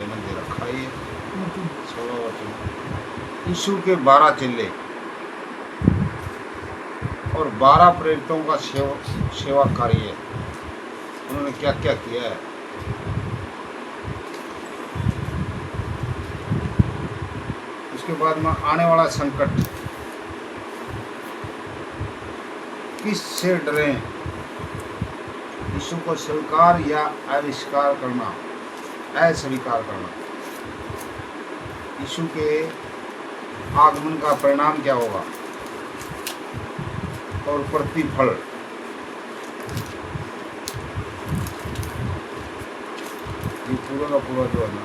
में दे रखा है ये 16 वचन। यीशु के 12 चेले और 12 प्रेरितों का सेवा कार्य है। उन्होंने क्या क्या किया है। उसके बाद में आने वाला संकट, किससे डरें, यीशु को स्वीकार या अविष्कार करना, अस्वीकार करना। यीशु के आगमन का परिणाम क्या होगा और प्रतिफल। ये पूरा का पूरा जो है ना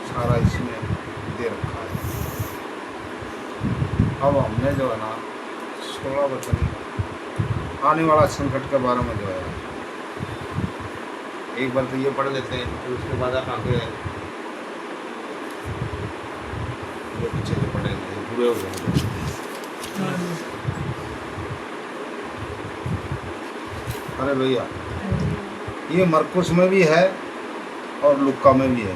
सारा इसमें दे रखा है। अब हमने जो है ना 16 वचन आने वाला संकट के बारे में जो है एक बार तो ये पढ़ लेते हैं, फिर उसके बाद आगे जो पीछे जो पढ़ेंगे पूरे हो जाएंगे। अरे भैया ये मरकुस में भी है और लुक्का में भी है।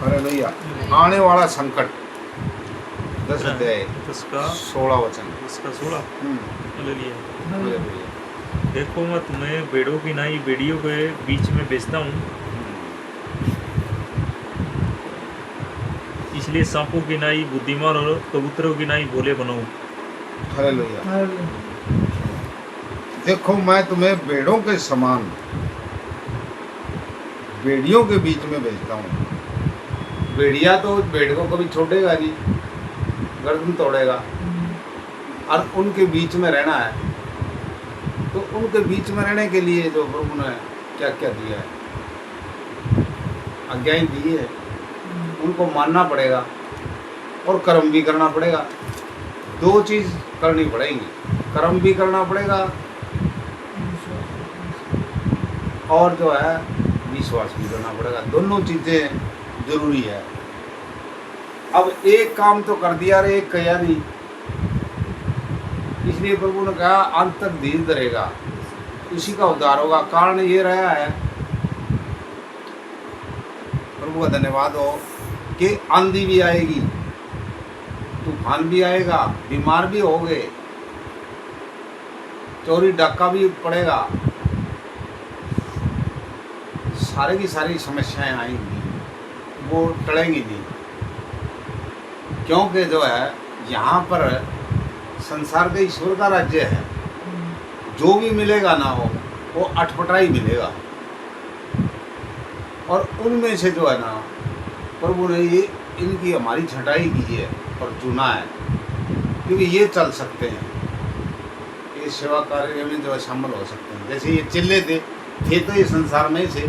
अरे भैया आने वाला संकट 10 अध्याय 16 वचन। इसका 16 ले लिया। अरे भैया देखो मैं तुम्हें भेड़ों की नाई भेड़ियों के बीच में बेचता हूँ, इसलिए सांपों की नाई बुद्धिमान और कबूतरों की नाई भोले बनो। हालेलुया। देखो मैं तुम्हें भेड़ों के समान भेड़ियों के बीच में भेजता हूँ। भेड़िया तो भेड़ को कभी छोड़ेगा नहीं, गर्दन तोड़ेगा, और उनके बीच में रहना है। तो उनके बीच में रहने के लिए जो प्रभु ने क्या क्या दिया है, आज्ञाएं दी है, उनको मानना पड़ेगा और कर्म भी करना पड़ेगा। दो चीज़ करनी पड़ेगी, कर्म भी करना पड़ेगा और जो है विश्वास भी करना पड़ेगा। दोनों चीज़ें जरूरी है। अब एक काम तो कर दिया और एक किया नहीं, इसलिए प्रभु ने कहा अंत तक धीर धरेगा, इसी का उद्धार होगा। कारण ये रहा है, प्रभु का धन्यवाद हो, कि आंधी भी आएगी, तूफान भी आएगा, बीमार भी होंगे, चोरी डाका भी पड़ेगा, सारे की सारी समस्याएं आएंगी, वो टलेंगी नहीं। क्योंकि जो है यहाँ पर संसार का ईश्वर का राज्य है। जो भी मिलेगा ना वो अटपटा ही मिलेगा। और उनमें से जो है ना प्रभु ने ये इनकी हमारी छटाई की है और चुना है, क्योंकि ये चल सकते हैं, ये सेवा कार्य में जो है शामिल हो सकते हैं। जैसे ये चिल्ले थे तो ये संसार में से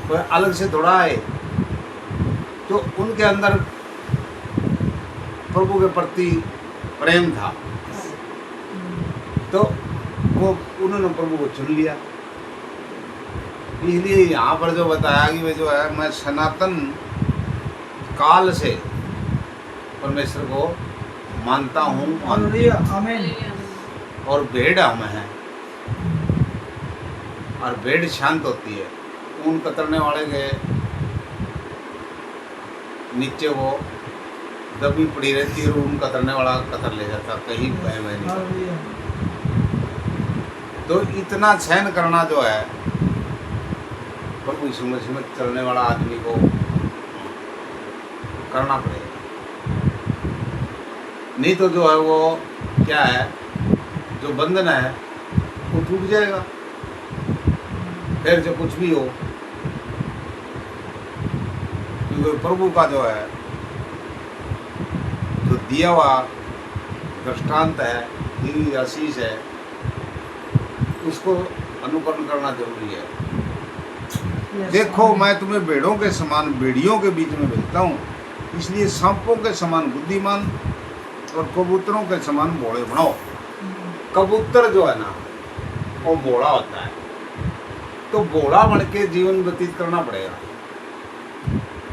कोई अलग से थोड़ा आए, तो उनके अंदर प्रभु के प्रति प्रेम था, तो वो उन्होंने प्रभु को चुन लिया। इसलिए यहाँ पर जो बताया कि वे जो है मैं सनातन काल से परमेश्वर को मानता हूँ और भेड़ हम हैं, और भेड़ शांत होती है। ऊन कतरने वाले के नीचे वो दबी पड़ी रहती है, ऊन कतरने वाला कतर ले जाता, कहीं बह नहीं। तो इतना सहन करना जो है प्रभु यीशु मसीह में चलने वाला आदमी को करना पड़ेगा। नहीं तो जो है वो क्या है, जो बंधन है वो टूट जाएगा। फिर जो कुछ भी हो, क्योंकि प्रभु का जो है जो दिया हुआ दृष्टांत है, दी आशीष है, उसको अनुकरण करना जरूरी है। देखो मैं तुम्हें भेड़ों के समान भेड़ियों के बीच में भेजता हूँ, इसलिए सांपों के समान बुद्धिमान और कबूतरों के समान भोले बनाओ। कबूतर जो है ना वो भोला होता है, तो भोला बन के जीवन व्यतीत करना पड़ेगा,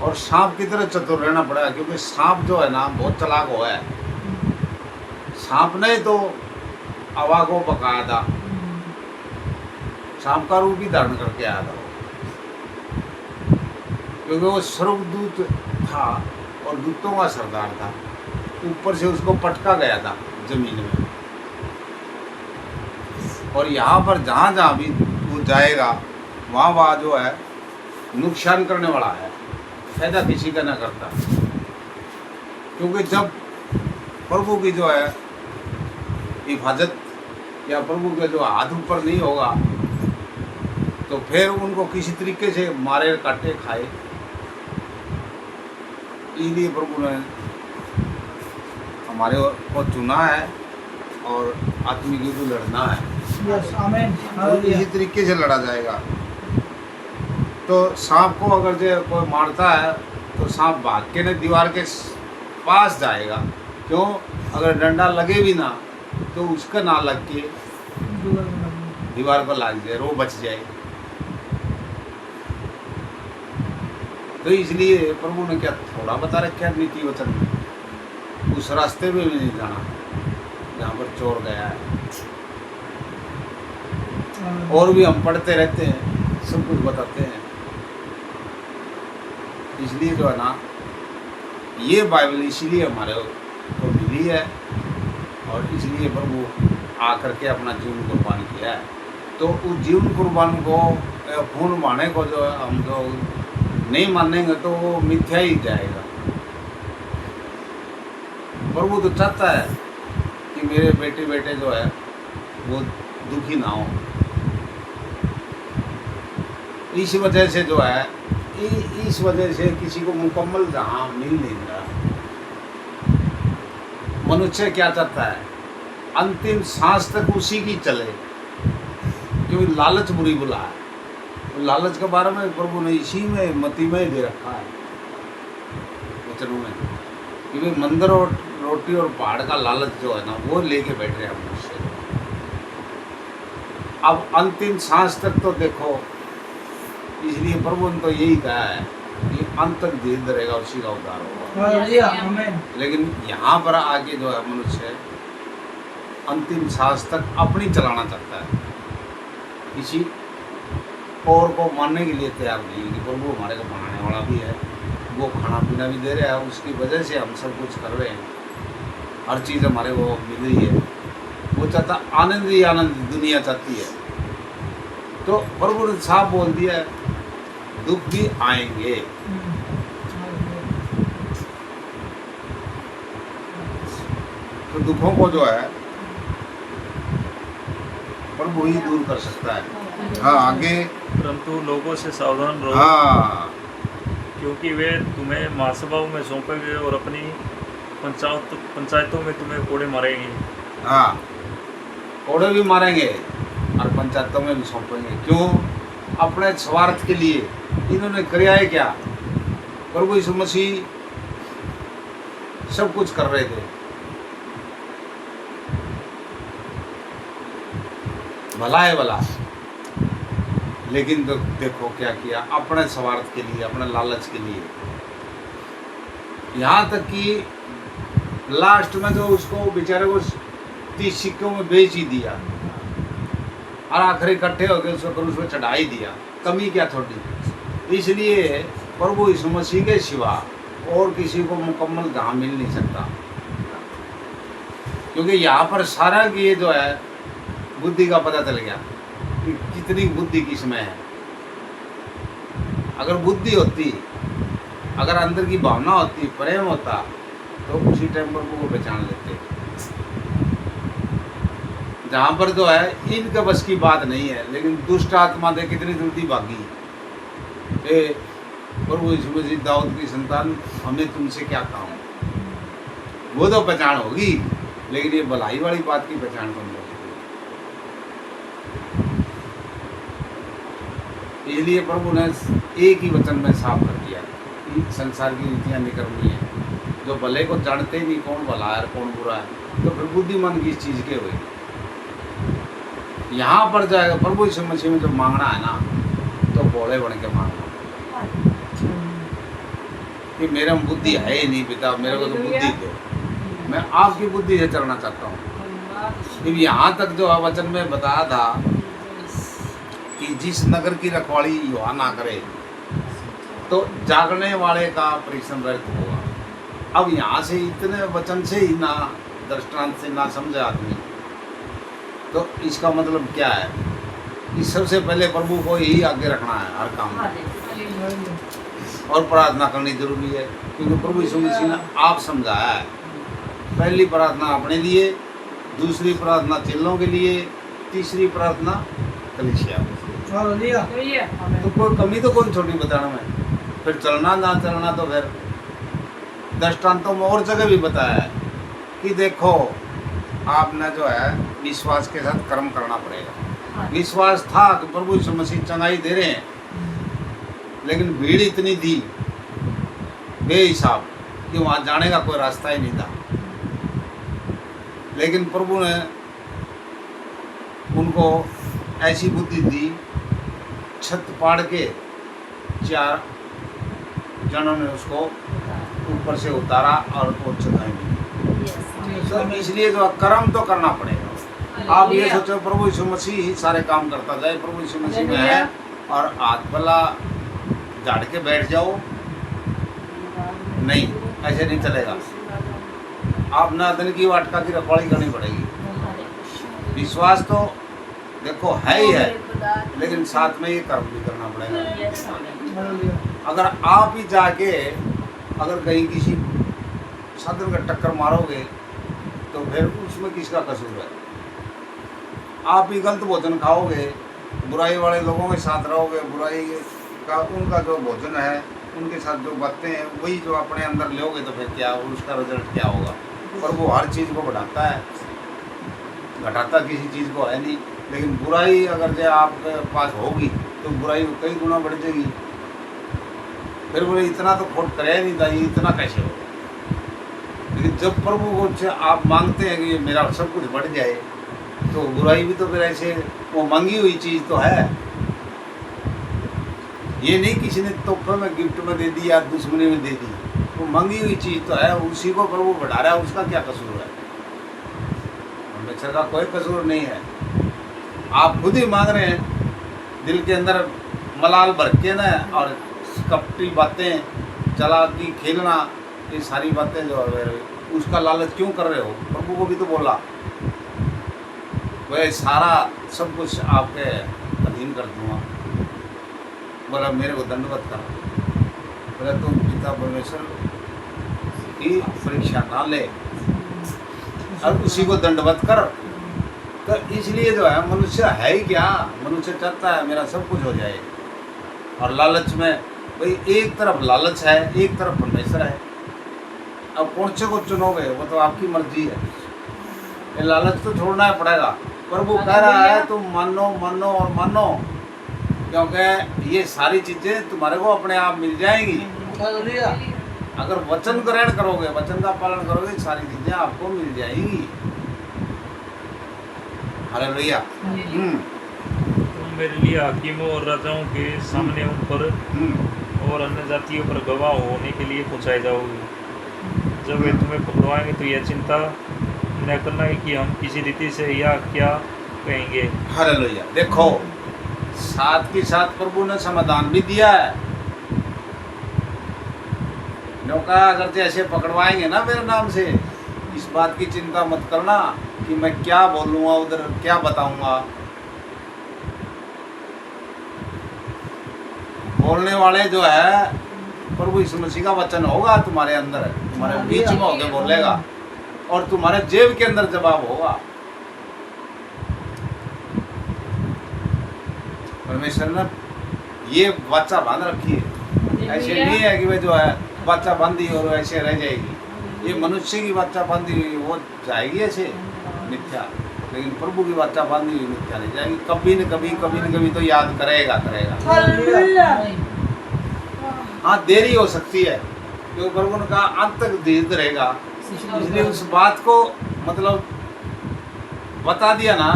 और सांप की तरह चतुर रहना पड़ेगा, क्योंकि सांप जो है ना बहुत चालाक हुआ है। सांप ने तो हवा को पकाया था, सांप का रूप ही धारण करके आया था वो, क्योंकि वो स्वर्गदूत था और दूतों का सरदार था। ऊपर से उसको पटका गया था जमीन में, और यहाँ पर जहाँ जहाँ भी वो जाएगा वहाँ वहाँ जो है नुकसान करने वाला है, फायदा किसी का ना करता। क्योंकि जब प्रभु की जो है हिफाजत या प्रभु के जो हाथ ऊपर नहीं होगा तो फिर उनको किसी तरीके से मारे काटे खाए। इसलिए प्रभु ने हमारे को चुना है और आत्मिक युद्ध लड़ना है। यस आमीन तो इसी तरीके से लड़ा जाएगा। तो सांप को अगर जो कोई मारता है तो सांप भाग के ने दीवार के पास जाएगा। क्यों? अगर डंडा लगे भी ना तो उसका ना लग के दीवार पर लग जाए, वो बच जाए। तो इसलिए प्रभु ने क्या थोड़ा बता रखा है नीति वचन में, उस रास्ते में भी नहीं जाना जहाँ पर चोर गया है। और भी हम पढ़ते रहते हैं, सब कुछ बताते हैं। इसलिए जो है ना ये बाइबल इसलिए हमारे को मिली है और इसलिए प्रभु आकर के अपना जीवन कुर्बान किया है। तो उस जीवन कुर्बान को खून बहाने को जो है हम जो नहीं मानेंगे तो वो मिथ्या ही जाएगा। प्रभु तो चाहता है कि मेरे बेटे जो है वो दुखी ना हो। इस वजह से जो है इस वजह से किसी को मुकम्मल जहाँ मिल नहीं रहा। मनुष्य क्या चाहता है? अंतिम सांस तक उसी की चले, क्योंकि लालच बुरी बुला है। तो लालच के बारे में प्रभु ने इसी में मती में दे रखा है वचनों में, क्योंकि मंदिर और रोटी और पहाड़ का लालच जो है ना वो लेके बैठ रहे हैं मनुष्य। अब अंतिम सांस तक तो देखो, इसलिए प्रभु ने तो यही कहा है कि अंत तक धीरे रहेगा उसी का उद्धार होगा। हालेलुया आमीन। लेकिन यहाँ पर आके जो है मनुष्य अंतिम सांस तक अपनी चलाना चाहता है, किसी और को मानने के लिए तैयार नहीं है कि प्रभु हमारे को बनाने वाला भी है, वो खाना पीना भी दे रहा है, उसकी वजह से हम सब कुछ कर रहे हैं, हर चीज़ हमारे को मिल रही है। वो चाहता आनंद ही आनंद दुनिया चाहती है। तो प्रभु ने साफ बोल दिया है दुख भी आएंगे, तो दुखों को जो है प्रभु ही दूर कर सकता है। हाँ आगे, परंतु लोगों से सावधान रहो, हाँ क्योंकि वे तुम्हें महासभाओं में सौंपेंगे और अपनी पंचायतों में तुम्हें कोड़े मारेंगे। हाँ कोड़े भी मारेंगे और पंचायतों में भी सौंपेंगे। क्यों? अपने स्वार्थ के लिए। इन्होंने किया है क्या? प्रभु यीशु मसीह सब कुछ कर रहे थे, भला है भला, लेकिन तो देखो क्या किया, अपने स्वार्थ के लिए, अपने लालच के लिए। यहाँ तक कि लास्ट में तो उसको बेचारे को 30 सिक्कों में बेच ही दिया और आखिर इकट्ठे हो गए उसको क्रूस पे चढ़ा ही दिया। कमी क्या थोड़ी। इसलिए प्रभु यीशु मसीह के सिवा और किसी को मुकम्मल जहाँ मिल नहीं सकता, क्योंकि यहाँ पर सारा ये जो है बुद्धि का पता चल गया कि कितनी बुद्धि किसमें है। अगर बुद्धि होती, अगर अंदर की भावना होती, प्रेम होता, तो उसी टाइम पर वो पहचान लेते। जहाँ पर जो है इनका बस की बात नहीं है, लेकिन दुष्ट आत्मा दे कितनी जल्दी भागी। प्रभु यीशु मसीह दाऊद की संतान, हमें तुमसे क्या काम? वो तो पहचान होगी, लेकिन ये भलाई वाली बात की पहचान कम हो सकती। इसलिए प्रभु ने एक ही वचन में साफ कर दिया कि संसार की रीतियाँ निकलनी है। जो भले को जानते ही नहीं कौन भला है कौन बुरा है, तो फिर बुद्धिमान की इस चीज़ के हुए। यहाँ पर जाएगा प्रभु यीशु मसीह में जो मांगना है ना, तो भोले बन के मांगना कि मेरे में बुद्धि है ही नहीं पिता, मेरे को तो बुद्धि दो। मैं आपकी बुद्धि से चलना चाहता हूँ। फिर यहाँ तक जो वचन में बताया था कि जिस नगर की रखवाली युवा ना करे तो जागने वाले का परिश्रम व्यर्थ होगा। अब यहाँ से इतने वचन से ही ना दृष्टांत से ना समझे आदमी, तो इसका मतलब क्या है कि सबसे पहले प्रभु को ही आगे रखना है हर काम में, और प्रार्थना करनी जरूरी है, क्योंकि प्रभु यीशु मसीह ने आप समझाया है। पहली प्रार्थना अपने लिए, दूसरी प्रार्थना चेलों के लिए, तीसरी प्रार्थना कलीसिया में। तो कोई कमी तो कौन छोटी बताना में, फिर चलना ना चलना तो फिर दृष्टांतों में और जगह भी बताया है कि देखो आपने जो है विश्वास के साथ कर्म करना पड़ेगा। विश्वास था कि प्रभु यीशु मसीह चंगाई दे रहे हैं, लेकिन भीड़ इतनी थी बेहिसाब कि वहाँ जाने का कोई रास्ता ही नहीं था। लेकिन प्रभु ने उनको ऐसी बुद्धि दी, छत पाड़ के 4 जनों ने उसको ऊपर से उतारा और वो चंगाई दी। तो इसलिए जो कर्म तो करना पड़ेगा। आप ये सोचो प्रभु यीशु मसीह ही सारे काम करता जाए, प्रभु यीशु मसीह में है, और हाथ भला झाड़ के बैठ जाओ, नहीं, ऐसे नहीं चलेगा। आप ना दिन की वाटका की रखवाली करनी पड़ेगी। विश्वास तो देखो है ही है, लेकिन साथ में ये कर्म भी करना पड़ेगा। अगर आप ही जाके अगर कहीं किसी साधन का टक्कर मारोगे तो फिर उसमें किसका कसूर है? आप ही गलत भोजन खाओगे, बुराई वाले लोगों के साथ रहोगे, बुराई का उनका जो भोजन है, उनके साथ जो बातें हैं वही जो अपने अंदर लोगे, तो फिर क्या उसका रिजल्ट क्या होगा? पर वो हर चीज़ को बढ़ाता है, घटाता किसी चीज़ को है नहीं। लेकिन बुराई अगर जो आपके पास होगी तो बुराई कई गुना बढ़ जाएगी। फिर बोले इतना तो खोट करे नहीं था, ये इतना कैसे होगा? लेकिन जब प्रभु को आप मांगते हैं कि ये मेरा सब कुछ बढ़ जाए, तो बुराई भी तो फिर ऐसे वो मांगी हुई चीज़ तो है। ये नहीं किसी ने तोहफे में गिफ्ट में दे दी या दुश्मनी में दे दी, वो मांगी हुई चीज़ तो है, उसी को प्रभु बढ़ा रहा है, उसका क्या कसूर है? परमेश्वर का कोई कसूर नहीं है। आप खुद ही मांग रहे हैं, दिल के अंदर मलाल भर के ना, और कपटी बातें, चालाकी खेलना, ये सारी बातें जो है उसका लालच क्यों कर रहे हो? प्रभु को भी तो बोला वह सारा सब कुछ आपके अधीन कर दूंगा। बोला मेरे को दंडवत कर। बोला तुम पिता परमेश्वर की परीक्षा ना ले और उसी को दंडवत कर। तो इसलिए जो है मनुष्य है ही क्या, मनुष्य चाहता है मेरा सब कुछ हो जाए, और लालच में भाई एक तरफ लालच है, एक तरफ परमेश्वर है। अब कौन से को चुनोगे वो तो आपकी मर्जी है। ये लालच तो छोड़ना पड़ेगा। प्रभु कह रहा है तुम मानो मानो और मानो, क्योंकि ये सारी चीज़ें तुम्हारे को अपने आप मिल जाएंगी। अगर वचन ग्रहण करोगे, वचन का पालन करोगे, सारी चीज़ें आपको मिल जाएंगी। हालेलुया। तुम मेरे लिए हाकिमों और राजाओं के सामने उन पर और अन्य जातियों पर गवाह होने के लिए पहुँचाए जाओगे। जब वे तुम्हें पकड़वाएंगे तो यह चिंता न करना है कि हम किसी रीति से या क्या कहेंगे। हालेलुया। देखो साथ के साथ प्रभु ने समाधान भी दिया है। नौका अगर जैसे पकड़वाएंगे ना मेरे नाम से, इस बात की चिंता मत करना कि मैं क्या बोलूँगा, उधर क्या बताऊँगा। बोलने वाले जो है प्रभु यीशु मसीह का वचन होगा तुम्हारे अंदर, तुम्हारे बीच में होकर बोलेगा, और तुम्हारे जेब के अंदर जवाब होगा। परमेश्वर ने ये वाचा बांध रखी है। ऐसे नहीं है कि वे जो है वाचा बांधी और ऐसे रह जाएगी। ये मनुष्य की वाचा बांधी हुई वो जाएगी ऐसे मिथ्या, लेकिन प्रभु की वाचा बांधी हुई मिथ्या नहीं जाएगी। कभी न कभी तो याद करेगा। हाँ देरी हो सकती है, क्योंकि प्रभु ने कहा अंत तक धीरज रहेगा, इसलिए उस बात को मतलब बता दिया ना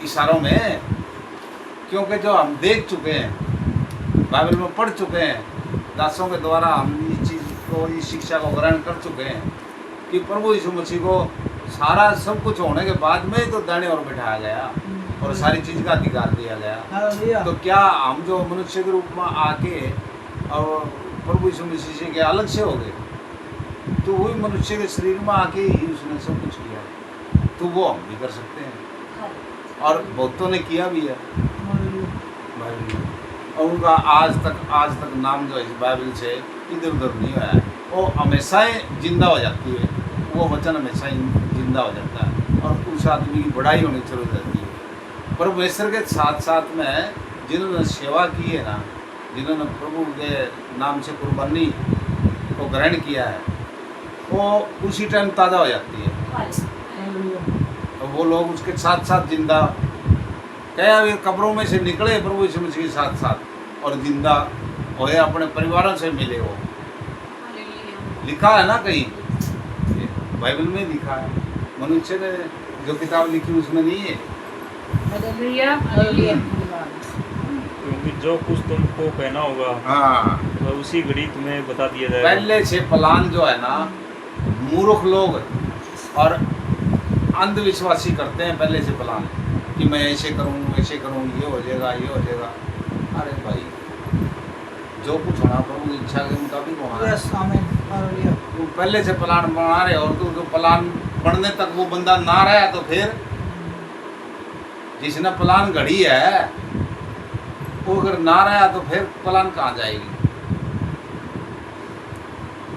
इशारों में, क्योंकि जो हम देख चुके हैं, बाइबल में पढ़ चुके हैं, दासों के द्वारा हम इस चीज़ को, इस शिक्षा को ग्रहण कर चुके हैं। कि प्रभु यीशु मसीह को सारा सब कुछ होने के बाद में तो दाने और बिठाया गया और सारी चीज़ का अधिकार दिया गया। हालेलुया। तो क्या हम जो मनुष्य के रूप में आके और प्रभु यीशु मसीह से क्या अलग से हो गए? तो वही मनुष्य के शरीर में आके ही उसने सब कुछ किया, तो वो हम भी कर सकते हैं और बहुतों ने किया भी है। और उनका आज तक नाम जो है इस बाइबल से इधर उधर नहीं हुआ है, वो हमेशा ही जिंदा हो जाती है, वो वचन हमेशा ही जिंदा हो जाता है और उस आदमी की बढ़ाई होनी शुरू हो जाती है। परमेश्वर के साथ साथ में जिन्होंने सेवा की है ना, जिन्होंने प्रभु के नाम से कुर्बानी को ग्रहण किया है, वो उसी टाइम ताज़ा हो जाती है और वो लोग उसके साथ साथ जिंदा क्या वे कब्रों में से निकले प्रभु यीशु मसीह के साथ साथ और जिंदा होए, अपने परिवारों से मिले। वो लिखा है ना कहीं बाइबल में लिखा है, मनुष्य ने जो किताब लिखी उसमें नहीं है। क्योंकि जो कुछ तुमको कहना होगा हाँ, वह उसी घड़ी तुम्हें बता दिया जाएगा। पहले से प्लान जो है ना मूर्ख लोग और अंधविश्वासी करते हैं पहले से प्लान कि मैं ऐसे करूँ ये हो जाएगा ये हो जाएगा। अरे भाई जो कुछ होना प्रभु की इच्छा के मुताबिक होना है। यस आमीन हालेलुया। तू पहले से प्लान बना रहे और तू जो प्लान बनने तक वो बंदा ना रहा तो फिर जिसने प्लान घड़ी है वो अगर ना रहा तो फिर प्लान कहाँ जाएगी।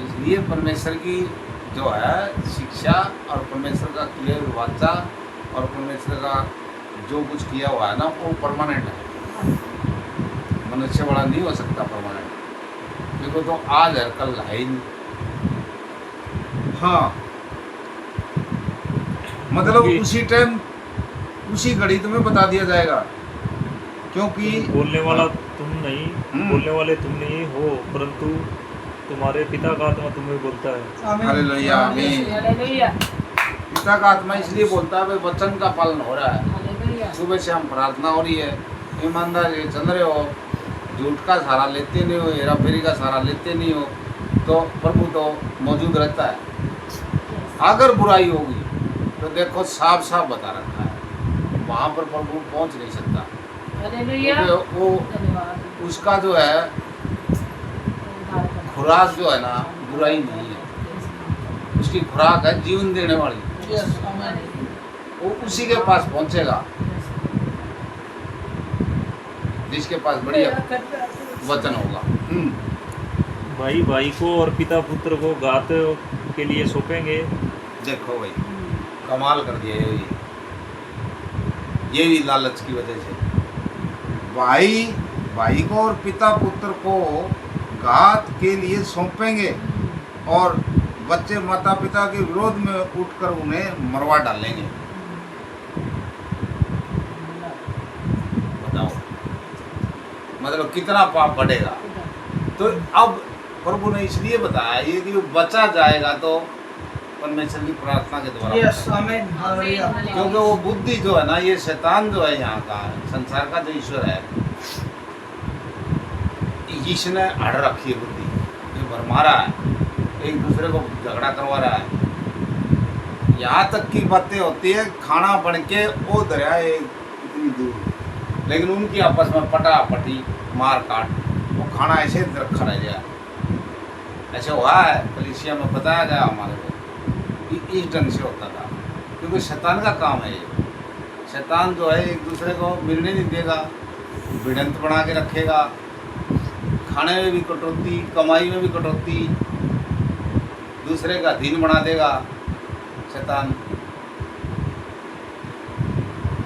इसलिए परमेश्वर की जो है शिक्षा और परमेश्वर का क्लियर वाचा और परमेश्वर का जो कुछ किया हुआ है ना वो परमानेंट है। मनुष्य बड़ा नहीं हो सकता परमानेंट, देखो तो आज है कल है ही नहीं। हाँ मतलब उसी टाइम उसी घड़ी तुम्हें बता दिया जाएगा, क्योंकि बोलने वाला तुम नहीं, बोलने वाले तुम नहीं हो, परंतु तुम्हारे पिता का आत्मा तुम्हें बोलता है। आमीन हालेलुया आमीन। पिता का आत्मा इसलिए बोलता है भाई वचन का पालन हो रहा है। सुबह से हम प्रार्थना हो रही है, ईमानदार चल रहे हो, झूठ का सहारा लेते नहीं हो, हेरा फेरी का सहारा लेते नहीं हो, तो प्रभु तो मौजूद रहता है। अगर बुराई होगी तो देखो साफ साफ बता रखा है, वहाँ पर प्रभु पहुँच नहीं सकता। क्योंकि वो उसका जो है खुराक जो है ना बुराई नहीं है, उसकी खुराक है जीवन देने वाली। यस आमीन। वो उसी के पास पहुंचेगा जिसके पास बढ़िया वचन होगा। भाई भाई को और पिता पुत्र को घात के लिए सौंपेंगे। देखो भाई कमाल कर दिया ये भी लालच की वजह से भाई भाई को और पिता पुत्र को घात के लिए सौंपेंगे और बच्चे माता पिता के विरोध में उठकर उन्हें मरवा डालेंगे। बताओ मतलब कितना पाप बढ़ेगा। तो अब प्रभु ने इसलिए बताया ये कि बचा जाएगा तो परमेश्वर की प्रार्थना के द्वारा, यस आमीन हालेलुया। क्योंकि वो बुद्धि जो है ना ये शैतान जो है यहाँ का संसार का जो ईश्वर है इसने अड़ रखी है बुद्धि, ये भरमा रहा है, एक दूसरे को झगड़ा करवा रहा है। यहाँ तक की बातें होती है खाना बन के वो दरिया है इतनी दूर, लेकिन उनकी आपस में पटापटी मार काट वो खाना ऐसे रखा रह गया। ऐसे हुआ है कलीसिया में बताया गया हमारे को इस ढंग से होता था, क्योंकि शैतान का काम है ये। शैतान जो है एक दूसरे को मिलने नहीं देगा, भिड़ंत बना के रखेगा, खाने में भी कटौती, कमाई में भी कटौती, दूसरे का अधीन बना देगा शैतान।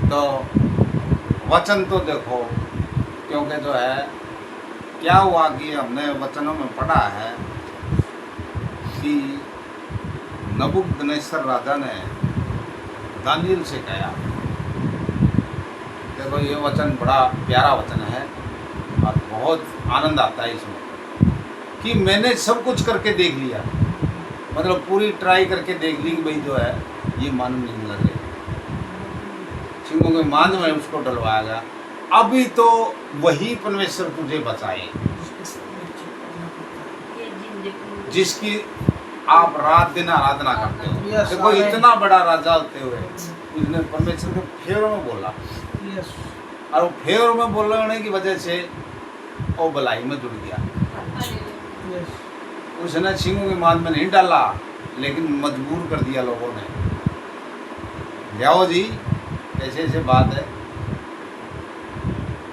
तो वचन तो देखो, क्योंकि जो है क्या हुआ कि हमने वचनों में पढ़ा है कि नबूकदनेस्सर राजा ने दानियल से कहा, देखो ये वचन बड़ा प्यारा वचन है और बहुत आनंद आता है इसमें कि मैंने सब कुछ करके देख लिया, मतलब पूरी ट्राई करके देख ली कि भाई जो है ये मन नहीं लगे, सिंहों के मांझ में उसको डलवाया गया। अभी तो वही परमेश्वर तुझे बचाए जिसकी आप रात दिन आराधना करते हो। Yes, देखो amen. इतना बड़ा राजा होते हुए उसने परमेश्वर के फेरों में बोला, Yes. और वो फेरों में बोलने की वजह से वो भलाई में जुड़ गया। Yes. उसने सिंहों की मांद में नहीं डाला, लेकिन मजबूर कर दिया लोगों ने। जाओ जी, ऐसे ऐसे बात है,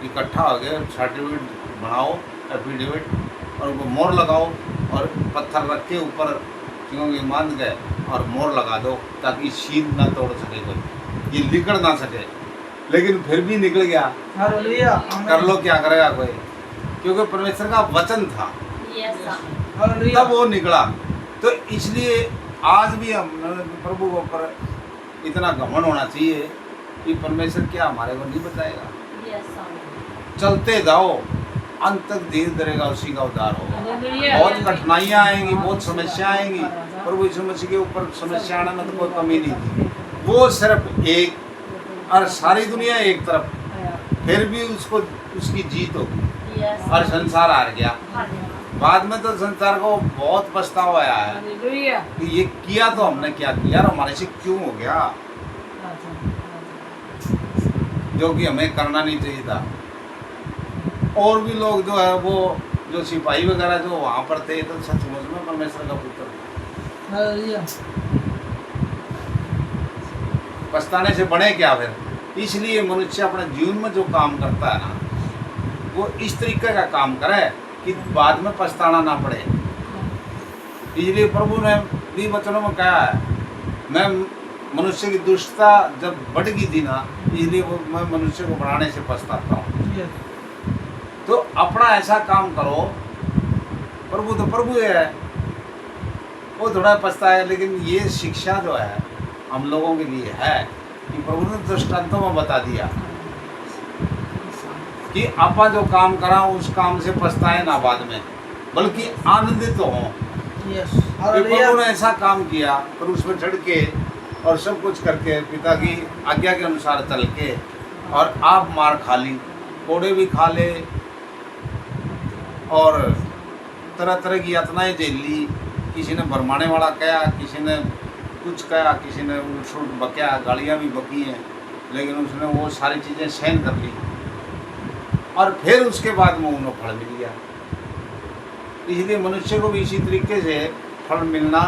इकट्ठा हो गए, सर्टिफिकेट बनाओ, एफिडेविट, और उनको मोहर लगाओ, और पत्थर रख के ऊपर सिंहों की मांद गए और मोहर लगा दो, ताकि शील ना तोड़ सके कोई, ये निकल ना सके। लेकिन फिर भी निकल गया। Hallelujah. Amen. कर लो, क्या करेगा कोई, क्योंकि परमेश्वर का वचन था, Hallelujah. तब वो निकला। तो इसलिए आज भी हम प्रभु के ऊपर इतना घमंड होना चाहिए कि परमेश्वर क्या हमारे को नहीं बताएगा। चलते जाओ, अंत तक धीरे धरेगा, उसी का उद्धार होगा। बहुत कठिनाइयाँ आएंगी, बहुत समस्या आएंगी, प्रभु यीशु मसीह के ऊपर समस्या आने में तो कोई कमी नहीं थी। वो सिर्फ एक, और सारी दुनिया एक तरफ, फिर भी उसको उसकी जीत होगी, और संसार हार गया। बाद में तो संसार को बहुत पछतावा आया है कि ये किया तो हमने क्या किया, और हमारे से क्यों हो गया, जो कि हमें करना नहीं चाहिए था। और भी लोग जो है वो जो सिपाही वगैरह जो वहाँ पर थे, तो सचमुच में परमेश्वर का पुत्र थे। Hallelujah. पछताने से बने क्या फिर। इसलिए मनुष्य अपने जीवन में जो काम करता है ना, वो इस तरीके का काम करे कि बाद में पछताना ना पड़े। इसलिए प्रभु ने भी वचनों में कहा है, मैं मनुष्य की दुष्टता जब बढ़ गई थी ना, इसलिए वो मैं मनुष्य को बढ़ाने से पछताता हूँ। Yes. तो अपना ऐसा काम करो, प्रभु तो प्रभु है, वो थोड़ा पछताए, लेकिन ये शिक्षा जो है हम लोगों के लिए है कि प्रभु ने दृष्टांतों में बता दिया कि आपा जो काम करा उस काम से पछताए ना बाद में, बल्कि आनंदित तो हों। Yes. कि प्रभु ने Hallelujah. ऐसा काम किया, क्रूस पर चढ़ के और सब कुछ करके पिता की आज्ञा के अनुसार चल के, और आप मार खा ली, कोड़े भी खा ले, और तरह तरह की यातनाएं झेल ली। किसी ने भरमाने वाला कहा, किसी ने कुछ कहा, किसी ने उल्ट बकिया, गालियाँ भी बकी हैं, लेकिन उसने वो सारी चीज़ें सहन कर ली, और फिर उसके बाद में उन्हें फल मिल गया। इसलिए मनुष्य को भी इसी तरीके से फल मिलना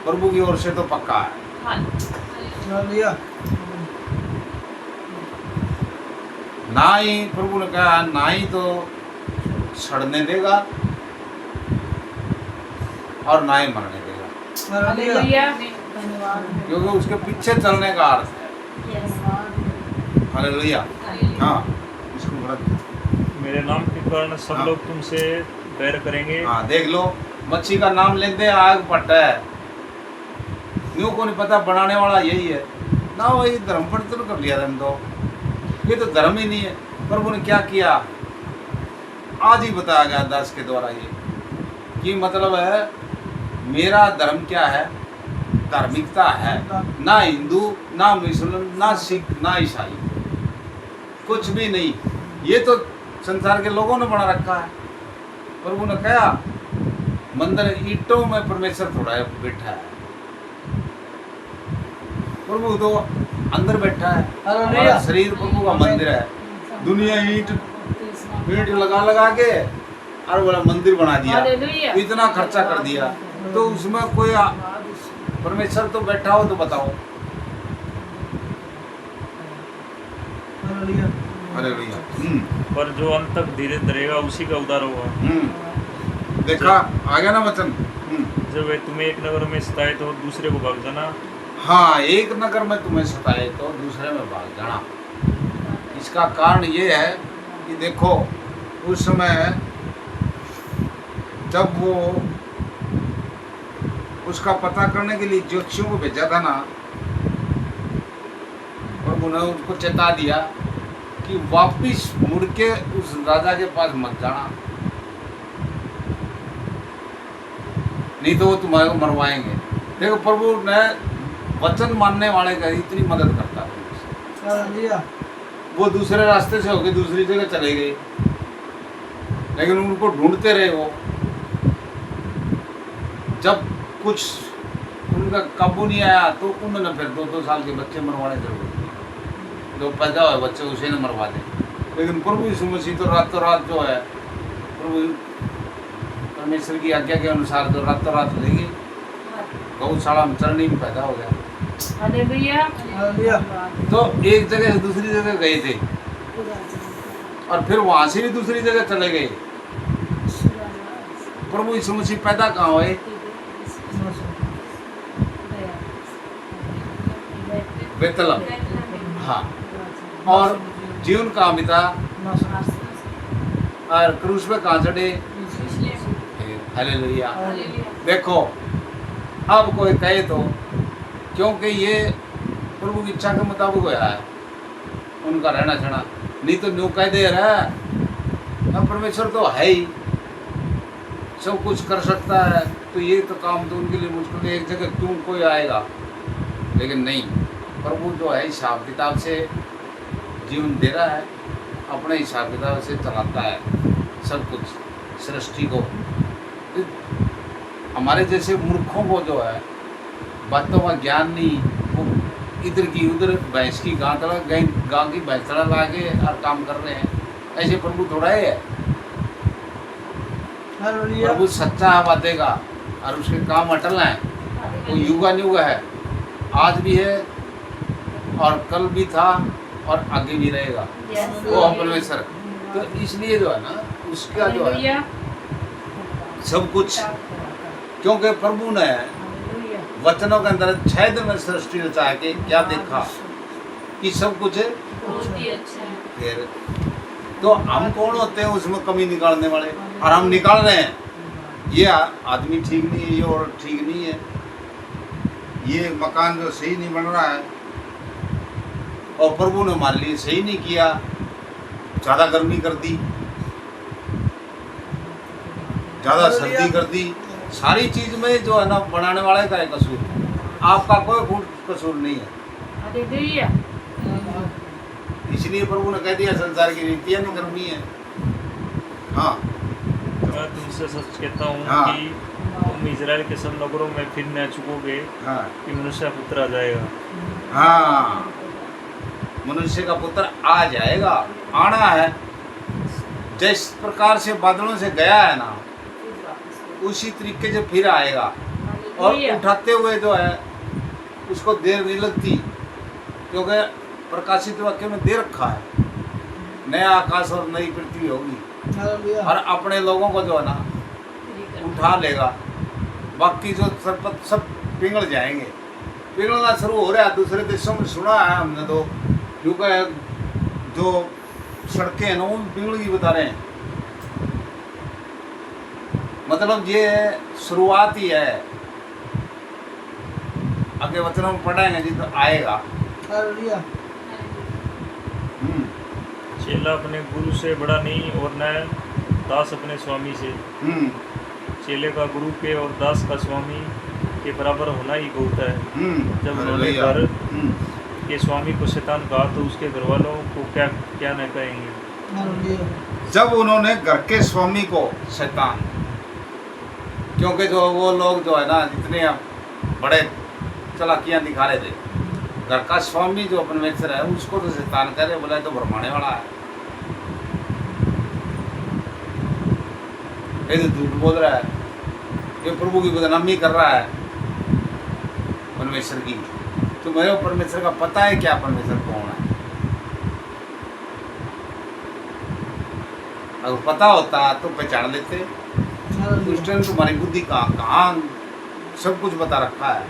प्रभु की ओर से तो पक्का है। Hallelujah. ना ही प्रभु ने कहा, ना ही तो सड़ने देगा और ना ही मरने देगा, Hallelujah. क्योंकि उसके पीछे चलने का अर्थ है। हालेलुया। हाँ, इसको गलत। मेरे नाम के कारण सब हाँ। लोग तुमसे बैर करेंगे। हाँ, देख लो, मच्छी का नाम लेते हैं आग पड़ता है, न्यू को नहीं पता बनाने वाला यही है ना। वही धर्म परिवर्तन कर लिया धर्म, तो ये तो धर्म ही नहीं है। प्रभु ने क्या किया आज ही बताया गया दास के द्वारा, ये कि मतलब है मेरा धर्म क्या है, धार्मिकता है, ना हिंदू ना मुस्लिम ना सिख ना ईसाई, कुछ भी नहीं। ये तो संसार के लोगों ने बना रखा है। प्रभु ने कहा मंदिर ईंटों में परमेश्वर थोड़ा बैठा है, प्रभु तो अंदर बैठा है। हमारा शरीर प्रभु का मंदिर है। दुनिया ईंट लगा लगा के और बोला मंदिर बना दिया, इतना खर्चा कर दिया, तो उसमें कोई परमेश्वर तो बैठा हो तो बताओ। Hallelujah. अरे भैया, पर जो अंत तक धीरे धरेगा उसी का उद्धार होगा। देखा आ गया ना वचन। जब वे तुम्हें एक नगर में सताए तो दूसरे को भाग जाना। हाँ, एक नगर में तुम्हें सताए तो दूसरे में भाग जाना। इसका कारण ये है कि देखो उस समय जब वो उसका पता करने के लिए ज्योतिषियों को भेजा था ना, और उन्होंने उसको चेता दिया कि वापिस मुड़ के उस राजा के पास मत जाना, नहीं तो वो तुम्हारे को मरवाएंगे। देखो प्रभु ने वचन मानने वाले का इतनी मदद करता है। Hallelujah. वो दूसरे रास्ते से होके दूसरी जगह चले गए, लेकिन उनको ढूंढते रहे। वो जब कुछ उनका काबू नहीं आया तो उन्होंने फिर 2-2 साल के बच्चे मरवाने जरूर दिए। जो पैदा हुए बच्चे उसे न मरवा दें। लेकिन प्रभु यीशु मसीह तो रातों रात जो है प्रभु परमेश्वर की आज्ञा के अनुसार जो रातों रात लेगी गौशाला में चरनी में पैदा हो गया। हालेलुया। तो एक जगह से दूसरी जगह गए थे और फिर वहां से भी दूसरी जगह चले गए। प्रभु यीशु मसीह पैदा कहाँ हुए? बेतलम। हाँ, और जीवन कहाँ बिता और क्रूस पे कहाँ चढ़े? हालेलुया। देखो अब कोई कहे तो क्योंकि ये प्रभु की इच्छा के मुताबिक होया है उनका रहना छना, नहीं तो न्यू कह दे रहा है अब परमेश्वर तो है ही, सब कुछ कर सकता है, तो ये तो काम तो उनके लिए मुश्किल है, एक जगह क्यों कोई आएगा। लेकिन नहीं, प्रभु जो है हिसाब किताब से जीवन दे रहा है, अपने हिसाब किताब से चलाता है सब कुछ सृष्टि को। हमारे जैसे मूर्खों को जो है बातों का ज्ञान नहीं, वो इधर की उधर भैंस की गाँ की भैंस तड़ा ला के और काम कर रहे हैं। ऐसे प्रभु थोड़ा ही है। प्रभु सच्चा हवा देगा और उसके काम अटल हैं। वो युगानुयुग है, आज भी है और कल भी था और आगे भी रहेगा। वो परमेश्वर, तो इसलिए जो है ना उसका जो है सब कुछ, क्योंकि प्रभु ने वचनों के अंदर 6 दिन में सृष्टि रचा के क्या देखा कि सब कुछ फिर तो हम कौन होते हैं उसमें कमी निकालने वाले, और हम निकाल रहे हैं। ये आदमी ठीक नहीं है, ये और ठीक नहीं है, ये मकान जो सही नहीं बन रहा है और प्रभु ने हमारे लिए सही नहीं किया, ज़्यादा गर्मी कर दी, ज़्यादा सर्दी कर दी, सारी चीज़ में जो है ना बनाने वाले का है कसूर, आपका कोई कसूर नहीं है। इसलिए प्रभु ने कह दिया संसार की रीतियाँ नहीं करनी है। हाँ, मैं तुमसे सच कहता हूँ हाँ। कि तुम इजराइल के सब नगरों में फिर न चुकोगे हाँ, कि मनुष्य पुत्र आ जाएगा। हाँ, मनुष्य का पुत्र आ जाएगा, आना है। जिस प्रकार से बादलों से गया है ना, उसी तरीके से फिर आएगा। और उठाते हुए जो है उसको देर नहीं लगती, क्योंकि प्रकाशित वाक्य में दे रखा है नया आकाश और नई पृथ्वी होगी, और अपने लोगों को जो है ना उठा लेगा। बाकी जो सरपत सब पिघल जाएंगे, पिघलना शुरू हो रहा है। दूसरे देशों में सुना है हमने तो, क्योंकि जो सड़कें हैं ना वो पिघल की बता रहे हैं। मतलब ये शुरुआत ही है, आगे वचनों में पढ़ाएंगे जी तो आएगा। चेला अपने गुरु से बड़ा नहीं और न दास अपने स्वामी से। चेले का गुरु के और दास का स्वामी के बराबर होना ही बहुत है। जब उन्होंने घर के स्वामी को शैतान कहा तो उसके घर वालों को क्या न कहेंगे। जब उन्होंने घर के स्वामी को शैतान, क्योंकि जो वो लोग जो है ना जितने बड़े चालाकियाँ दिखा रहे थे, घर का स्वामी जो परमेश्वर है उसको तो शैतान कह रहे, बोला तो भरमाने वाला है, ये तो झूठ बोल रहा है, ये प्रभु की बदनामी कर रहा है परमेश्वर की। तो मेरे परमेश्वर का पता है क्या परमेश्वर कौन है? अगर पता होता तो पहचान लेते। उस टाइम तुम्हारी बुद्धि कहाँ सब कुछ बता रखा है,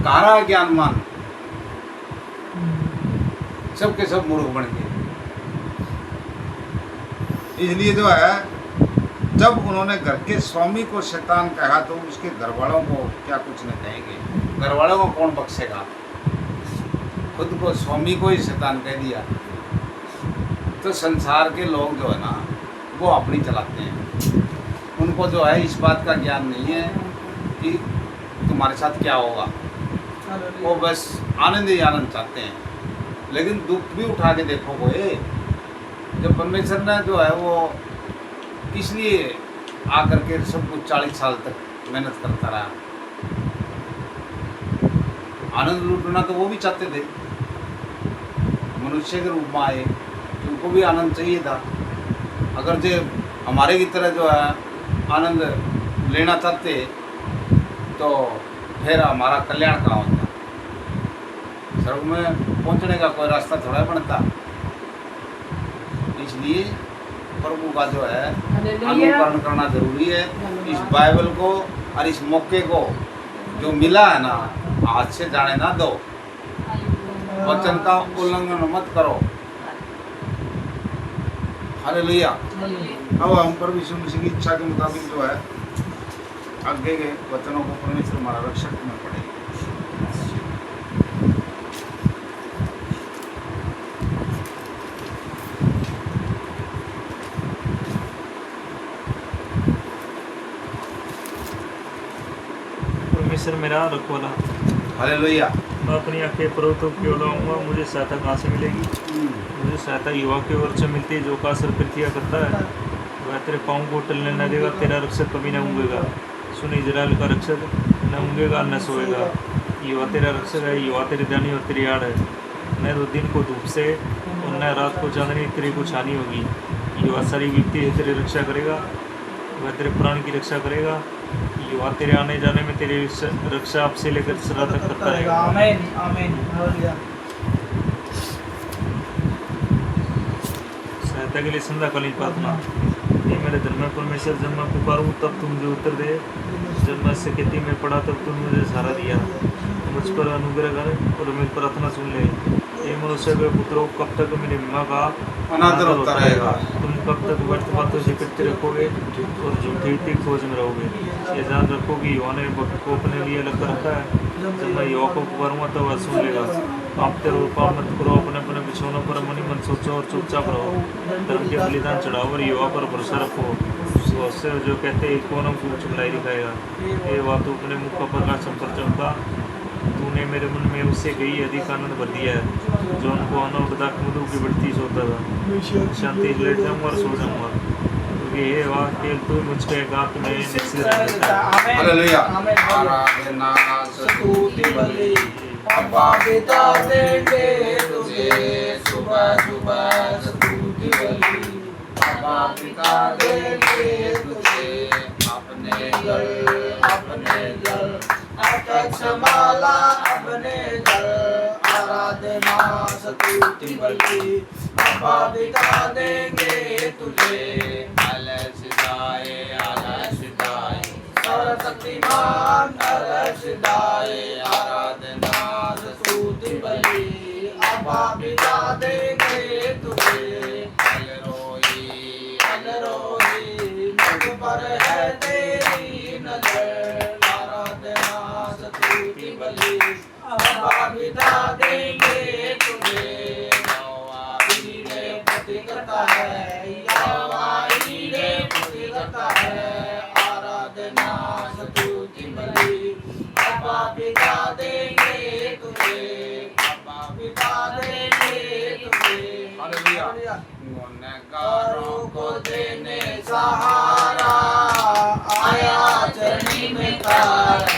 कहाँ रहा ज्ञानमान, सबके सब मूर्ख बन गए। इसलिए जो है जब उन्होंने घर के स्वामी को शैतान कहा तो उसके घर वालों को क्या कुछ न कहेंगे। घर वालों को कौन बख्शेगा? खुद को स्वामी को ही शैतान कह दिया। तो संसार के लोग जो है ना वो अपनी चलाते हैं, उनको जो है इस बात का ज्ञान नहीं है कि तुम्हारे साथ क्या होगा, वो बस आनंद ही आनंद चाहते हैं। लेकिन दुख भी उठा के देखो कोई, जब परमेश्वर ने जो है वो इसलिए आकर के सब कुछ 40 साल तक मेहनत करता रहा, आनंद लूटना तो वो भी चाहते थे, मनुष्य के रूप में आए, उनको भी आनंद चाहिए था। अगर जो हमारे की तरह जो है आनंद लेना चाहते तो फिर हमारा कल्याण कहाँ होता, स्वर्ग में पहुंचने का कोई रास्ता थोड़ा बनता। इसलिए प्रभु का जो है अनुकरण करना जरूरी है। इस बाइबल को और इस मौके को जो मिला है ना, हाथ से जाने ना दो, वचन का उल्लंघन मत करो। हालेलुया। अब हम प्रभु यीशु मसीह की इच्छा के मुताबिक जो है आगे के वचनों को परमेश्वर हमारा रक्षक में पड़ेगा। परमेश्वर मेरा रखवाला, हालेलुया। मैं अपनी आंखें पर्वतों की ओर लाऊंगा, मुझे सहायता कहाँ से मिलेगी? मुझे सहायता युवा की ओर से मिलती है, जो का असर प्रतिया करता है वह तेरे पाँव को टलने न देगा, तेरा रक्षक कभी न ऊँगेगा। सुन इजराइल का रक्षक न ऊँगेगा न सोएगा। युवा तेरा रक्षक है, युवा तेरी दानी और तेरी आड़ है। न तो दिन को धूप से और न रात को चांदनी तेरी कुछ हानि होगी। युवा सारी विपत्ति से तेरी रक्षा करेगा, वह तेरे प्राण की रक्षा करेगा। युवा तेरे आने जाने में तेरी रक्षा आपसे लेकर सदा तक करता रहेगा। आमीन आमीन हालेलुया। सहायता के लिए संध्याकालीन प्रार्थना। ये मेरे धर्म परमेश्वर, जब मैं पुकारूं तब तुम मुझे उत्तर दे, जब मैं स्थिति में पड़ा तब तुम मुझे सहारा दिया। मुझ पर अनुग्रह कर और मेरी प्रार्थना सुन ले। ये मनुष्य के पुत्रों, कब तक मेरी महिमा का अनादर होता रहेगा? तुम कब तक व्यर्थ बातों से करते रखोगे और झूठी खोज में रहोगे? ये जान रखो कि युवा ने वक्त को अपने लिए अलग कर रखा है। जब मैं युवा को पुकारूंगा तो वह सुन लेगा। आप तेरे पाप मत करो, अपने अपने बिछौनों पर मनी मन सोचो और चुपचाप रहो। धर्म के बलिदान चढ़ाओ और युवा पर भरोसा रखो। उससे जो कहते हैं कौन हमको चुगलाई दिखाएगा? ये बात तू अपने मुख का प्रकाश संपर चमका, तूने मेरे मन में उससे गई अधिक आनंद भर दिया है, जो उनको अनौपदा मधु की बढ़ती सोता था। शांति लेट जाऊंगा और सो जाऊंगा, क्योंकि ये वाक्य तू मुझके गात में निश्चित रहता है। हालेलुया। आमीन। आराधना स्तुति बलि अब्बा पिता देंगे तुझे, सुबह सुबह स्तुति बलि अब्बा पिता देंगे तुझे। अपने घर अध्यक्ष माला अपने घर, आराधना स्तुति बलि अब्बा पिता देंगे तुझे। अलसिदाए अलसिदाए सर्वशक्तिमान अलसिदाए, आराधना स्तुति बलि अब्बा पिता देंगे तुझे। अलरोही मुझ पर है तेरी नजर, आराधना स्तुति बलि अब्बा पिता देंगे तुझे। यहोवा हीरे प्रति करता है, यहोवा हीरे प्रति करता है, आराधना स्तुति बलि अब्बा पिता देंगे तुझे, अब्बा पिता देंगे तुझे। हालेलुया। गुनहगारों को देने सहारा, आया चरनी में तारा,